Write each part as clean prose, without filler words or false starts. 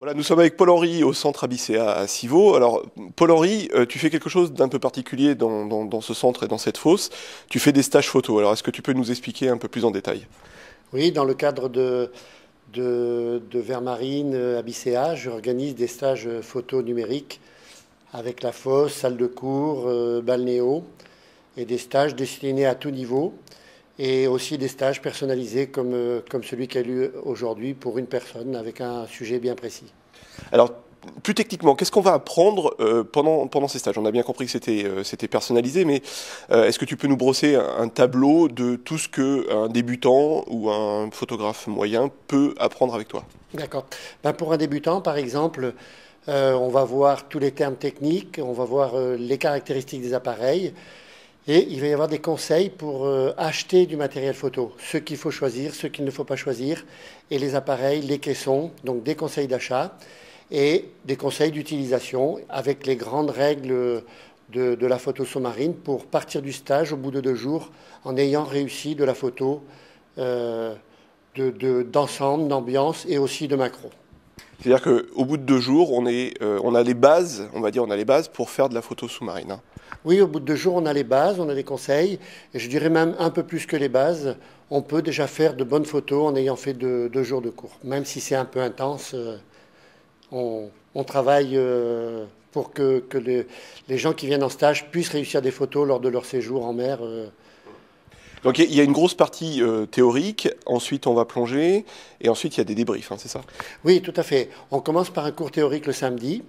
Voilà, nous sommes avec Paul-Henri au centre Abicéa à Civaux. Alors, Paul-Henri, tu fais quelque chose d'un peu particulier dans ce centre et dans cette fosse. Tu fais des stages photo. Alors, est-ce que tu peux nous expliquer un peu plus en détail? Oui, dans le cadre de Vermarine Abicéa, j'organise des stages photo numériques avec la fosse, salle de cours, balnéo, et des stages destinés à tout niveau, et aussi des stages personnalisés comme celui qui a lieu aujourd'hui pour une personne avec un sujet bien précis. Alors, plus techniquement, qu'est-ce qu'on va apprendre pendant ces stages? On a bien compris que c'était personnalisé, mais est-ce que tu peux nous brosser un tableau de tout ce qu'un débutant ou un photographe moyen peut apprendre avec toi? D'accord. Ben, pour un débutant, par exemple, on va voir tous les termes techniques, on va voir les caractéristiques des appareils, et il va y avoir des conseils pour acheter du matériel photo, ce qu'il faut choisir, ce qu'il ne faut pas choisir, et les appareils, les caissons, donc des conseils d'achat et des conseils d'utilisation avec les grandes règles de la photo sous-marine pour partir du stage au bout de 2 jours en ayant réussi de la photo euh, d'ensemble, d'ambiance et aussi de macro. C'est-à-dire qu'au bout de 2 jours, on a les bases, on va dire, on a les bases pour faire de la photo sous-marine, hein. Oui, au bout de 2 jours, on a les bases, on a des conseils, et je dirais même un peu plus que les bases. On peut déjà faire de bonnes photos en ayant fait 2 jours de cours. Même si c'est un peu intense, on travaille pour que les gens qui viennent en stage puissent réussir des photos lors de leur séjour en mer. Donc il y a une grosse partie théorique, ensuite on va plonger, et ensuite il y a des débriefs, hein, c'est ça? Oui, tout à fait. On commence par un cours théorique le samedi.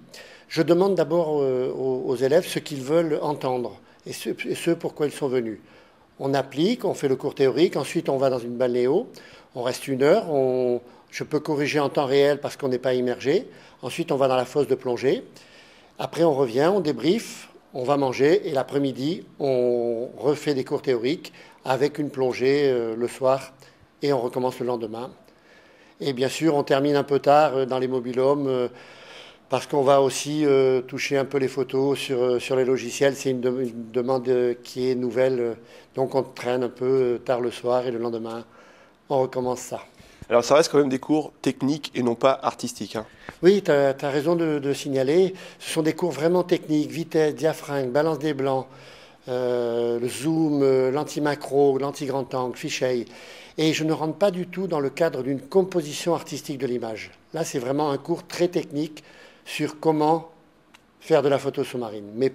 Je demande d'abord aux élèves ce qu'ils veulent entendre et ce pourquoi ils sont venus. On applique, on fait le cours théorique, ensuite on va dans une balnéo, on reste 1 heure, je peux corriger en temps réel parce qu'on n'est pas immergé. Ensuite on va dans la fosse de plongée. Après on revient, on débriefe, on va manger et l'après-midi on refait des cours théoriques avec une plongée le soir et on recommence le lendemain. Et bien sûr on termine un peu tard dans les mobil-homes parce qu'on va aussi toucher un peu les photos sur les logiciels. C'est une demande qui est nouvelle. Donc on traîne un peu tard le soir et le lendemain, on recommence ça. Alors ça reste quand même des cours techniques et non pas artistiques, hein. Oui, tu as raison de signaler. Ce sont des cours vraiment techniques. Vitesse, diaphragme, balance des blancs, le zoom, l'anti-macro, l'anti-grand angle, fisheye. Et je ne rentre pas du tout dans le cadre d'une composition artistique de l'image. Là, c'est vraiment un cours très technique sur comment faire de la photo sous-marine. Mais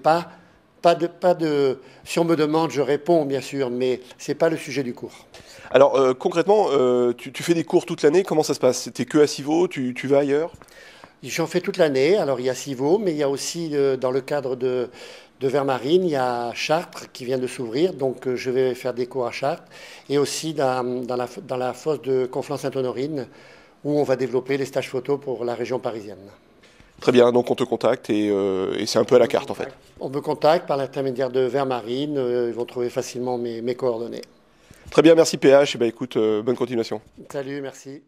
si on me demande, je réponds bien sûr, mais ce n'est pas le sujet du cours. Alors concrètement, tu fais des cours toute l'année, comment ça se passe? T'es que à Civaux, tu vas ailleurs? J'en fais toute l'année. Alors il y a Civaux, mais il y a aussi dans le cadre de Vermarine, il y a Chartres qui vient de s'ouvrir, donc je vais faire des cours à Chartres, et aussi dans la fosse de Conflans-Sainte-Honorine, où on va développer les stages photos pour la région parisienne. Très bien, donc on te contacte et c'est un peu à la carte en fait. On me contacte par l'intermédiaire de Vermarine, ils vont trouver facilement mes coordonnées. Très bien, merci PH, et ben écoute, bonne continuation. Salut, merci.